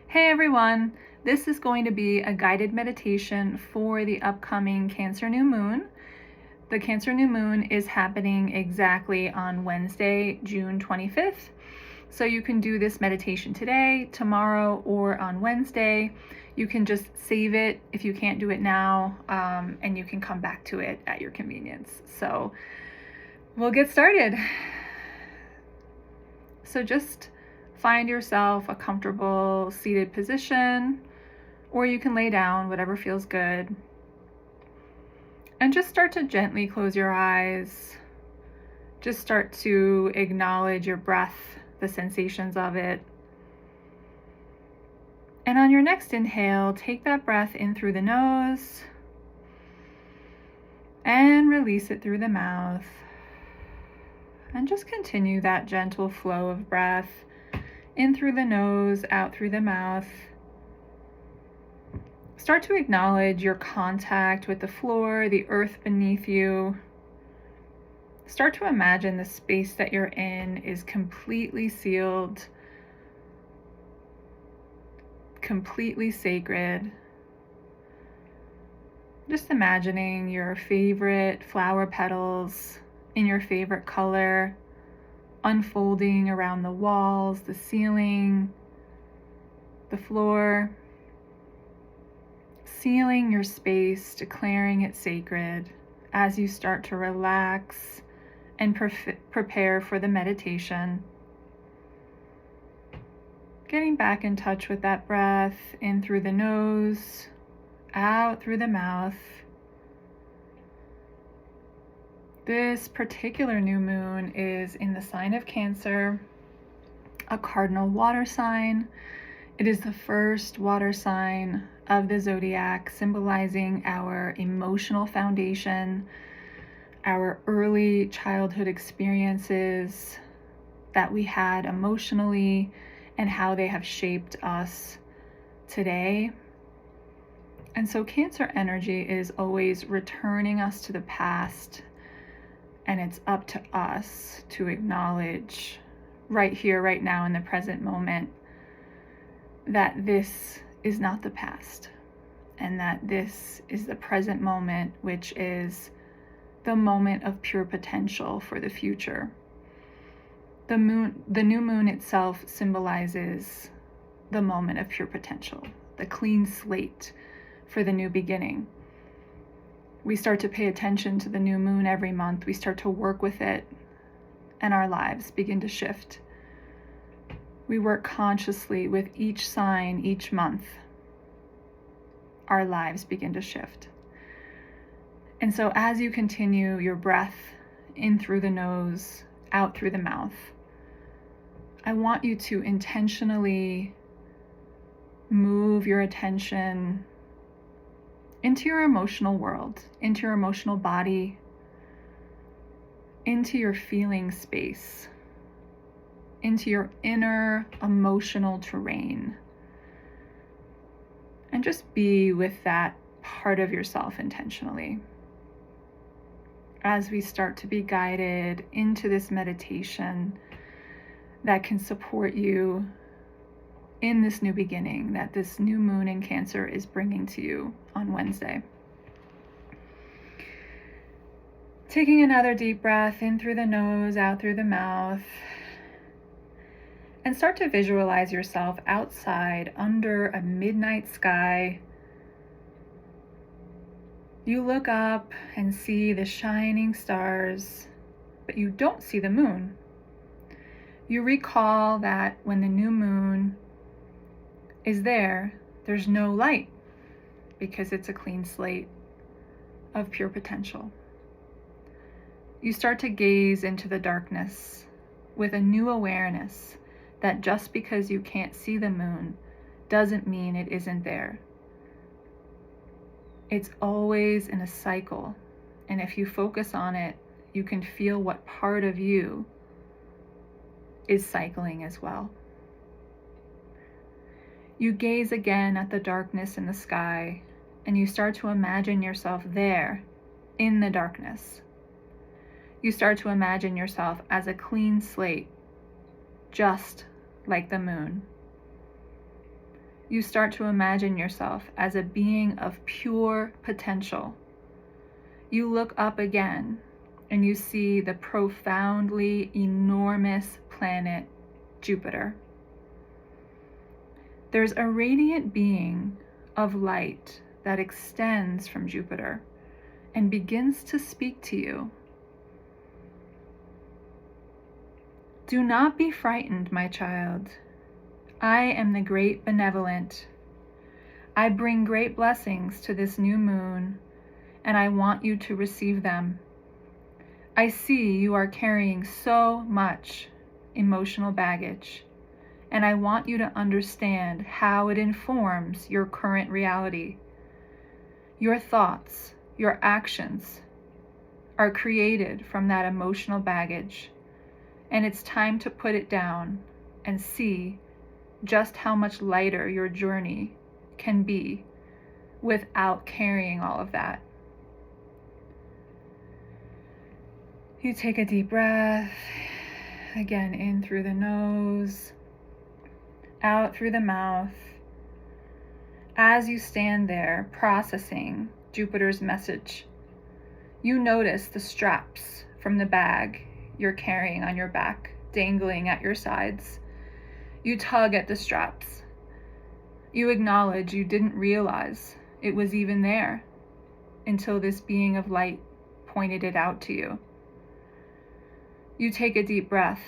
Hey everyone, this is going to be a guided meditation for the upcoming Cancer new moon. The Cancer new moon is happening exactly on Wednesday, June 25th. So you can do this meditation today, tomorrow, or on Wednesday. You can just save it if you can't do it now, and you can come back to it at your convenience. So we'll get started. So just find yourself a comfortable seated position, or you can lay down, whatever feels good. And just start to gently close your eyes. Just start to acknowledge your breath, the sensations of it. And on your next inhale, take that breath in through the nose and release it through the mouth. And just continue that gentle flow of breath in through the nose, out through the mouth. Start to acknowledge your contact with the floor, the earth beneath you. Start to imagine the space that you're in is completely sealed, completely sacred. Just imagining your favorite flower petals in your favorite color unfolding around the walls, the ceiling, the floor. Sealing your space, declaring it sacred as you start to relax and prepare for the meditation. Getting back in touch with that breath in through the nose, out through the mouth. This particular new moon is in the sign of Cancer, a cardinal water sign. It is the first water sign of the zodiac, symbolizing our emotional foundation, our early childhood experiences that we had emotionally, and how they have shaped us today. And so Cancer energy is always returning us to the past, and it's up to us to acknowledge right here, right now, in the present moment, that this is not the past, and that this is the present moment, which is the moment of pure potential for the future. The new moon itself symbolizes the moment of pure potential, the clean slate for the new beginning. We start to pay attention to the new moon every month. We start to work with it, and our lives begin to shift. We work consciously with each sign each month. Our lives begin to shift. And so as you continue your breath in through the nose, out through the mouth, I want you to intentionally move your attention into your emotional world, into your emotional body, into your feeling space, into your inner emotional terrain. And just be with that part of yourself intentionally. As we start to be guided into this meditation that can support you in this new beginning that this new moon in Cancer is bringing to you on Wednesday. Taking another deep breath in through the nose, out through the mouth. And start to visualize yourself outside under a midnight sky. You look up and see the shining stars, but you don't see the moon. You recall that when the new moon is there, there's no light because it's a clean slate of pure potential. You start to gaze into the darkness with a new awareness that just because you can't see the moon doesn't mean it isn't there. It's always in a cycle, and if you focus on it, you can feel what part of you is cycling as well. You gaze again at the darkness in the sky, and you start to imagine yourself there in the darkness. You start to imagine yourself as a clean slate, just like the moon. you start to imagine yourself as a being of pure potential. You look up again and you see the profoundly enormous planet Jupiter. There's a radiant being of light that extends from Jupiter and begins to speak to you. Do not be frightened, my child. I am the great benevolent. I bring great blessings to this new moon, and I want you to receive them. I see you are carrying so much emotional baggage, and I want you to understand how it informs your current reality. Your thoughts, your actions are created from that emotional baggage, and it's time to put it down and see just how much lighter your journey can be without carrying all of that. You take a deep breath, again in through the nose, out through the mouth. As you stand there processing Jupiter's message, you notice the straps from the bag you're carrying on your back, dangling at your sides. You tug at the straps. You acknowledge you didn't realize it was even there until this being of light pointed it out to you. You take a deep breath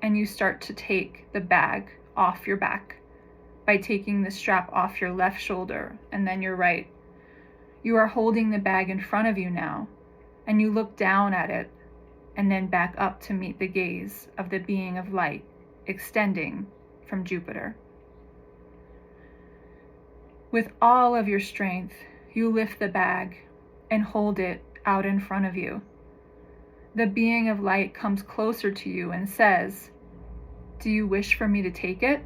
and you start to take the bag off your back by taking the strap off your left shoulder and then your right. You are holding the bag in front of you now, and you look down at it and then back up to meet the gaze of the being of light extending from Jupiter. With all of your strength, you lift the bag and hold it out in front of you. The being of light comes closer to you and says, "Do you wish for me to take it?"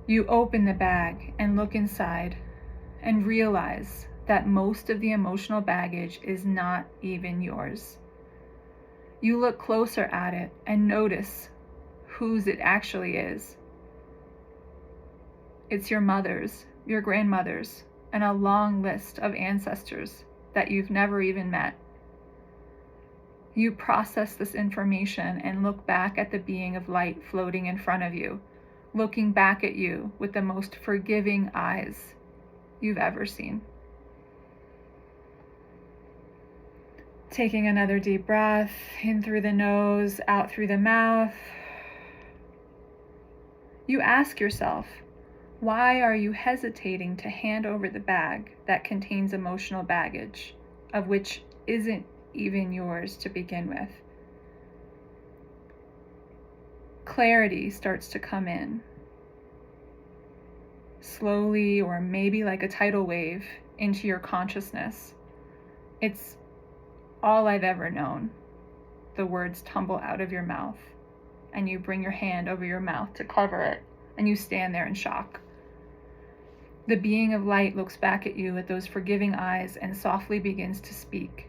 You open the bag and look inside and realize that most of the emotional baggage is not even yours. You look closer at it and notice whose it actually is. It's your mother's, your grandmother's, and a long list of ancestors that you've never even met. You process this information and look back at the being of light floating in front of you, looking back at you with the most forgiving eyes you've ever seen. Taking another deep breath, in through the nose, out through the mouth. You ask yourself, why are you hesitating to hand over the bag that contains emotional baggage, of which isn't even yours to begin with? Clarity starts to come in, slowly, or maybe like a tidal wave, into your consciousness. It's all I've ever known. The words tumble out of your mouth, and you bring your hand over your mouth to cover it, and you stand there in shock. The being of light looks back at you with those forgiving eyes and softly begins to speak.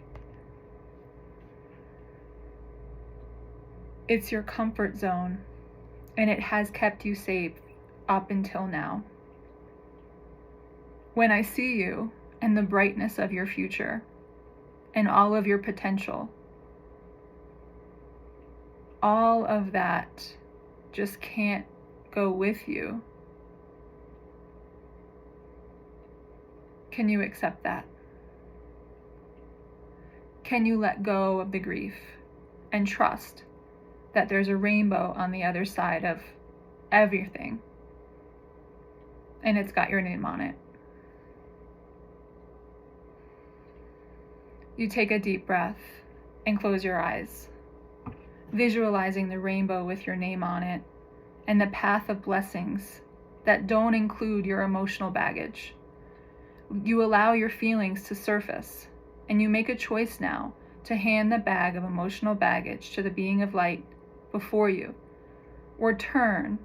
It's your comfort zone, and it has kept you safe up until now. When I see you and the brightness of your future and all of your potential, all of that just can't go with you. Can you accept that? Can you let go of the grief and trust that there's a rainbow on the other side of everything, and it's got your name on it? You take a deep breath and close your eyes, visualizing the rainbow with your name on it and the path of blessings that don't include your emotional baggage. You allow your feelings to surface, and you make a choice now to hand the bag of emotional baggage to the being of light before you, or turn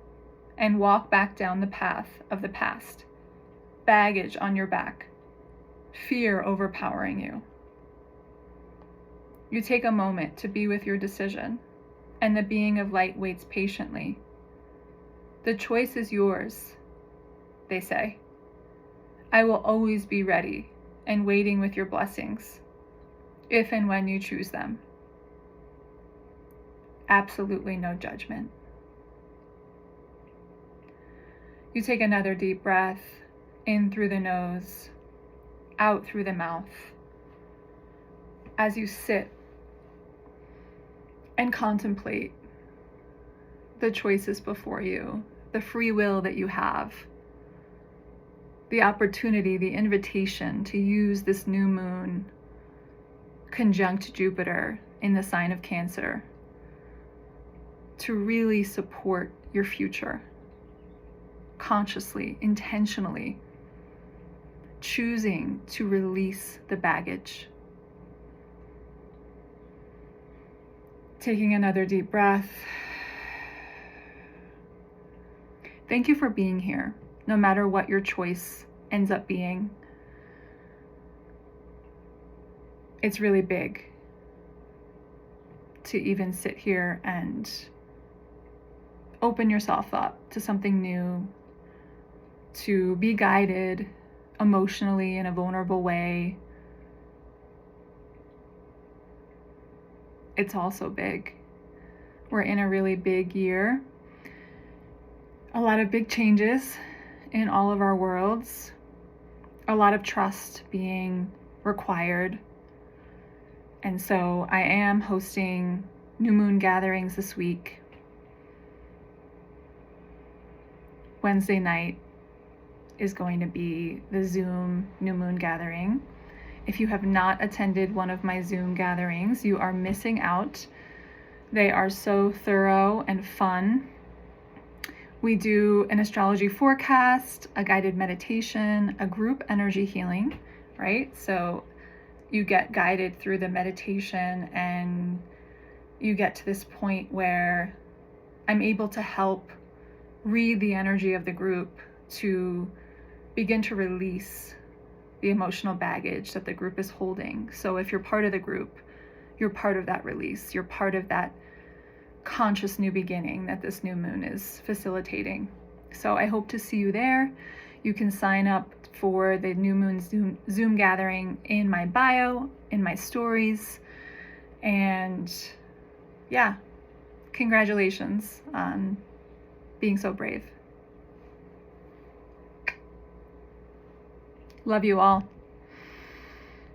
and walk back down the path of the past, baggage on your back, fear overpowering you. You take a moment to be with your decision, and the being of light waits patiently. The choice is yours, they say. I will always be ready and waiting with your blessings, if and when you choose them. Absolutely no judgment. You take another deep breath, in through the nose, out through the mouth, as you sit and contemplate the choices before you, the free will that you have, the opportunity, the invitation to use this new moon conjunct Jupiter in the sign of Cancer to really support your future, consciously, intentionally, choosing to release the baggage. Taking another deep breath. Thank you for being here, no matter what your choice ends up being. It's really big to even sit here and open yourself up to something new, to be guided emotionally in a vulnerable way. It's also big. We're in a really big year. A lot of big changes in all of our worlds. A lot of trust being required. And so I am hosting new moon gatherings this week. Wednesday night is going to be the Zoom new moon gathering. If you have not attended one of my Zoom gatherings, you are missing out. They are so thorough and fun. We do an astrology forecast, a guided meditation, a group energy healing, right? So you get guided through the meditation and you get to this point where I'm able to help read the energy of the group to begin to release the emotional baggage that the group is holding. So if you're part of the group, you're part of that release. You're part of that conscious new beginning that this new moon is facilitating. So I hope to see you there. You can sign up for the new moon Zoom gathering in my bio, in my stories. And yeah, congratulations on being so brave. Love you all.